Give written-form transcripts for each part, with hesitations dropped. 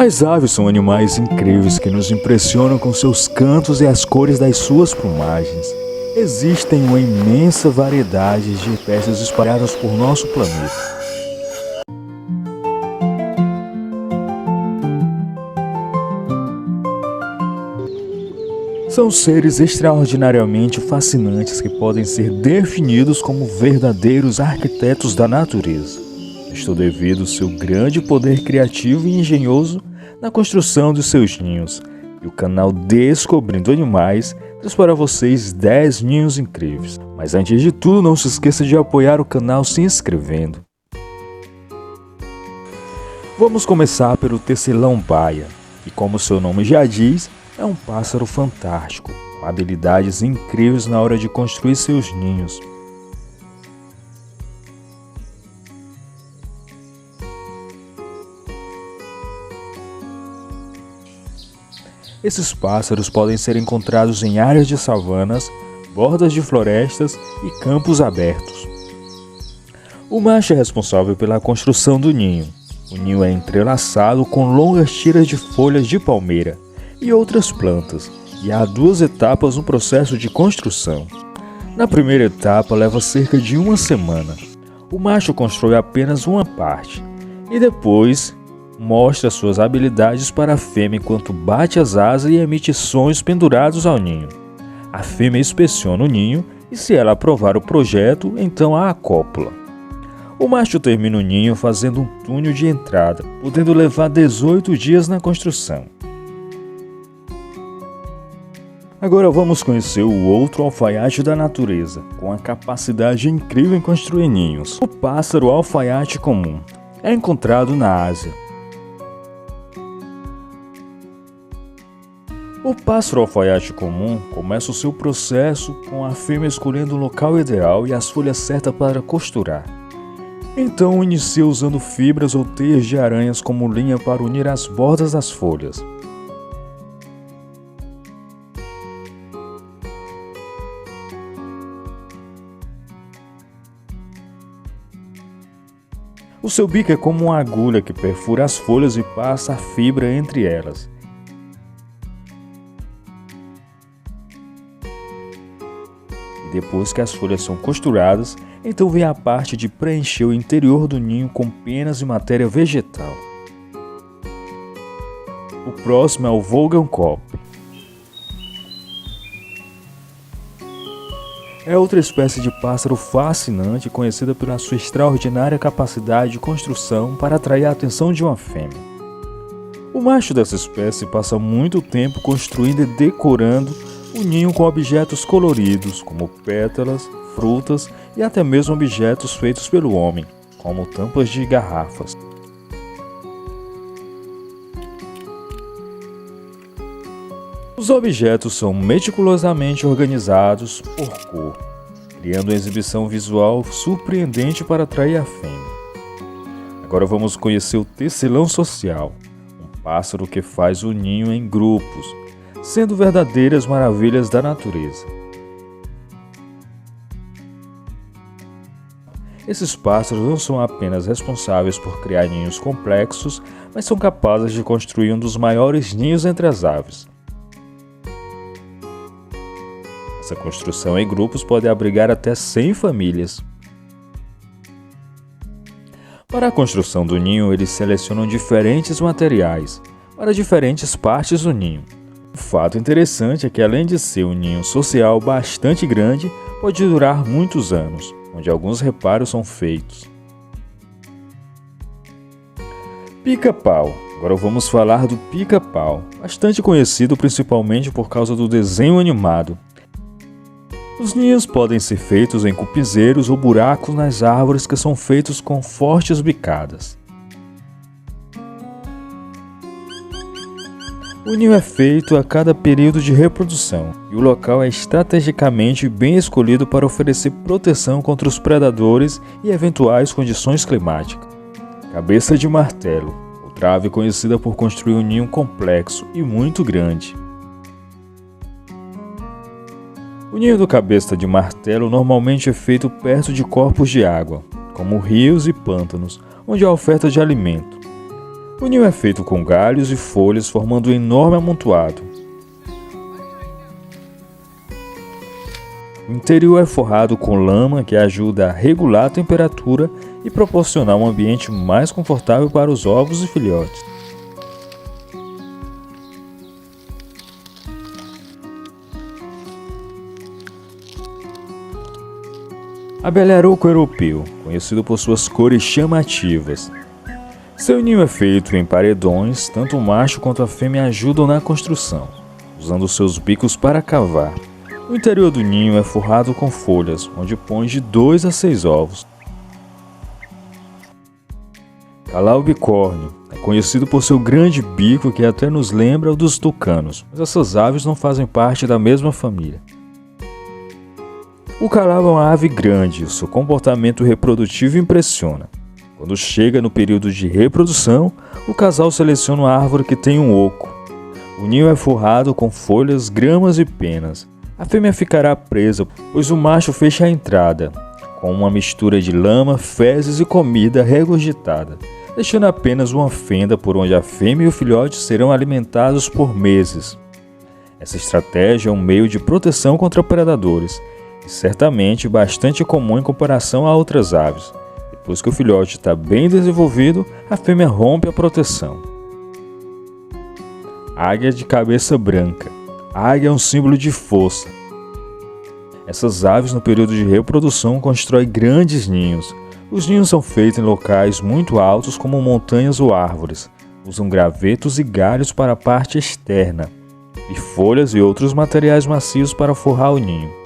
As aves são animais incríveis que nos impressionam com seus cantos e as cores das suas plumagens. Existem uma imensa variedade de espécies espalhadas por nosso planeta. São seres extraordinariamente fascinantes que podem ser definidos como verdadeiros arquitetos da natureza. Isto devido ao seu grande poder criativo e engenhoso na construção de seus ninhos. E o canal Descobrindo Animais traz para vocês 10 ninhos incríveis. Mas antes de tudo, não se esqueça de apoiar o canal se inscrevendo. Vamos começar pelo tecelão-baia, que, como seu nome já diz, é um pássaro fantástico, com habilidades incríveis na hora de construir seus ninhos. Esses pássaros podem ser encontrados em áreas de savanas, bordas de florestas e campos abertos. O macho é responsável pela construção do ninho. O ninho é entrelaçado com longas tiras de folhas de palmeira e outras plantas, e há 2 etapas no processo de construção. Na primeira etapa leva cerca de 1 semana. O macho constrói apenas uma parte, e depois mostra suas habilidades para a fêmea enquanto bate as asas e emite sons pendurados ao ninho. A fêmea inspeciona o ninho e, se ela aprovar o projeto, então a acopla. O macho termina o ninho fazendo um túnel de entrada, podendo levar 18 dias na construção. Agora vamos conhecer o outro alfaiate da natureza, com a capacidade incrível em construir ninhos. O pássaro alfaiate comum é encontrado na Ásia. O pássaro alfaiate comum começa o seu processo com a fêmea escolhendo o local ideal e as folhas certas para costurar. Então inicia usando fibras ou teias de aranhas como linha para unir as bordas das folhas. O seu bico é como uma agulha que perfura as folhas e passa a fibra entre elas. E depois que as folhas são costuradas, então vem a parte de preencher o interior do ninho com penas e matéria vegetal. O próximo é o Vogelkop. É outra espécie de pássaro fascinante conhecida pela sua extraordinária capacidade de construção para atrair a atenção de uma fêmea. O macho dessa espécie passa muito tempo construindo e decorando o ninho com objetos coloridos, como pétalas, frutas e até mesmo objetos feitos pelo homem, como tampas de garrafas. Os objetos são meticulosamente organizados por cor, criando uma exibição visual surpreendente para atrair a fêmea. Agora vamos conhecer o tecelão social, um pássaro que faz o ninho em grupos, sendo verdadeiras maravilhas da natureza. Esses pássaros não são apenas responsáveis por criar ninhos complexos, mas são capazes de construir um dos maiores ninhos entre as aves. Essa construção em grupos pode abrigar até 100 famílias. Para a construção do ninho, eles selecionam diferentes materiais para diferentes partes do ninho. O fato interessante é que, além de ser um ninho social bastante grande, pode durar muitos anos, onde alguns reparos são feitos. Pica-pau. Agora vamos falar do pica-pau, bastante conhecido principalmente por causa do desenho animado. Os ninhos podem ser feitos em cupizeiros ou buracos nas árvores que são feitos com fortes bicadas. O ninho é feito a cada período de reprodução e o local é estrategicamente bem escolhido para oferecer proteção contra os predadores e eventuais condições climáticas. Cabeça de martelo, outra ave conhecida por construir um ninho complexo e muito grande. O ninho do cabeça de martelo normalmente é feito perto de corpos de água, como rios e pântanos, onde há oferta de alimento. O ninho é feito com galhos e folhas formando um enorme amontoado. O interior é forrado com lama que ajuda a regular a temperatura e proporcionar um ambiente mais confortável para os ovos e filhotes. Abelharouco europeu, conhecido por suas cores chamativas. Seu ninho é feito em paredões, tanto o macho quanto a fêmea ajudam na construção, usando seus bicos para cavar. O interior do ninho é forrado com folhas, onde põe de 2 a 6 ovos. Calau bicórnio é conhecido por seu grande bico que até nos lembra o dos tucanos, mas essas aves não fazem parte da mesma família. O calau é uma ave grande e seu comportamento reprodutivo impressiona. Quando chega no período de reprodução, o casal seleciona uma árvore que tem um oco. O ninho é forrado com folhas, gramas e penas. A fêmea ficará presa, pois o macho fecha a entrada, com uma mistura de lama, fezes e comida regurgitada, deixando apenas uma fenda por onde a fêmea e o filhote serão alimentados por meses. Essa estratégia é um meio de proteção contra predadores, e certamente bastante comum em comparação a outras aves. Depois que o filhote está bem desenvolvido, a fêmea rompe a proteção. Águia de cabeça branca. A águia é um símbolo de força. Essas aves no período de reprodução constroem grandes ninhos. Os ninhos são feitos em locais muito altos como montanhas ou árvores. Usam gravetos e galhos para a parte externa, e folhas e outros materiais macios para forrar o ninho.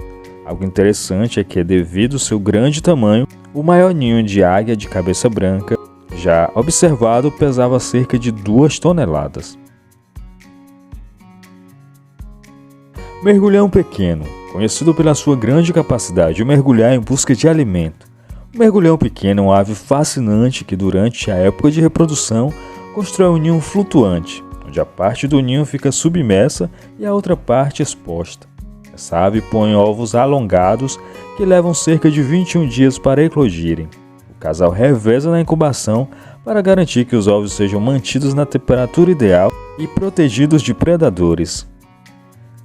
Algo interessante é que, devido ao seu grande tamanho, o maior ninho de águia de cabeça branca, já observado, pesava cerca de 2 toneladas. Mergulhão pequeno, conhecido pela sua grande capacidade de mergulhar em busca de alimento. O mergulhão pequeno é uma ave fascinante que, durante a época de reprodução, constrói um ninho flutuante, onde a parte do ninho fica submersa e a outra parte exposta. Essa ave põe ovos alongados que levam cerca de 21 dias para eclodirem. O casal reveza na incubação para garantir que os ovos sejam mantidos na temperatura ideal e protegidos de predadores.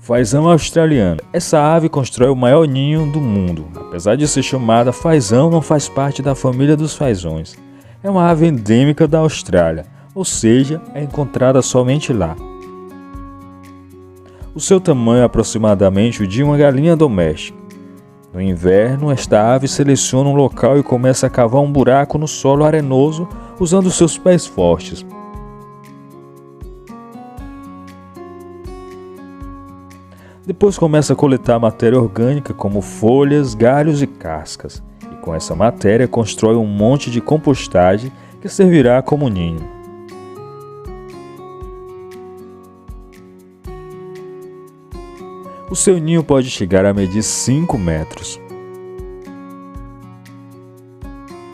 Fazão australiano. Essa ave constrói o maior ninho do mundo. Apesar de ser chamada fazão, não faz parte da família dos fazões. É uma ave endêmica da Austrália, ou seja, é encontrada somente lá. O seu tamanho é aproximadamente o de uma galinha doméstica. No inverno, esta ave seleciona um local e começa a cavar um buraco no solo arenoso usando seus pés fortes. Depois começa a coletar matéria orgânica como folhas, galhos e cascas. E com essa matéria constrói um monte de compostagem que servirá como ninho. O seu ninho pode chegar a medir 5 metros.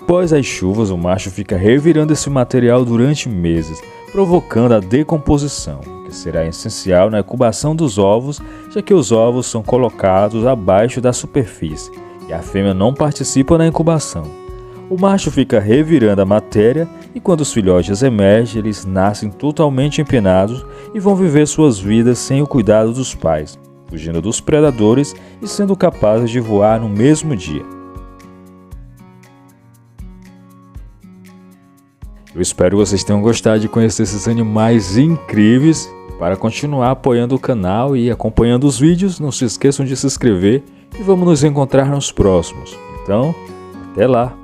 Após as chuvas, o macho fica revirando esse material durante meses, provocando a decomposição, que será essencial na incubação dos ovos, já que os ovos são colocados abaixo da superfície e a fêmea não participa na incubação. O macho fica revirando a matéria e quando os filhotes emergem, eles nascem totalmente empenados e vão viver suas vidas sem o cuidado dos pais, fugindo dos predadores e sendo capazes de voar no mesmo dia. Eu espero que vocês tenham gostado de conhecer esses animais incríveis. Para continuar apoiando o canal e acompanhando os vídeos, não se esqueçam de se inscrever e vamos nos encontrar nos próximos. Então, até lá!